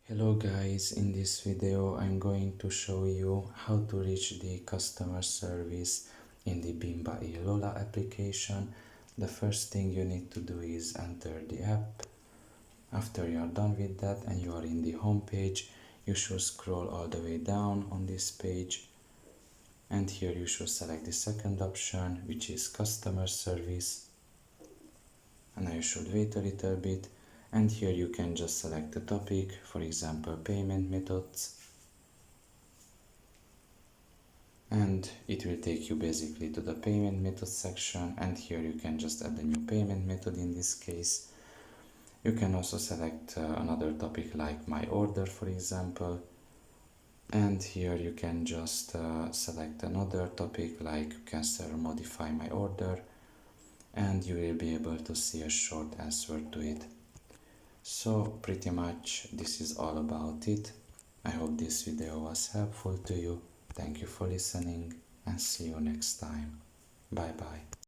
Hello guys, in this video I'm going to show you how to reach the customer service in the Bimba Lola application. The first thing you need to do is enter the app. After you are done with that and you are in the home page, you should scroll all the way down on this page, and here you should select the second option, which is customer service, and now you should wait a little bit, and here you can just select the topic, for example payment methods, and it will take you basically to the payment method section, and here you can just add a new payment method. In this case you can also select another topic like my order, for example, and here you can just select another topic like cancel or modify my order, and you will be able to see a short answer to it. So pretty much this is all about it. I hope this video was helpful to you. Thank you for listening and see you next time. Bye bye.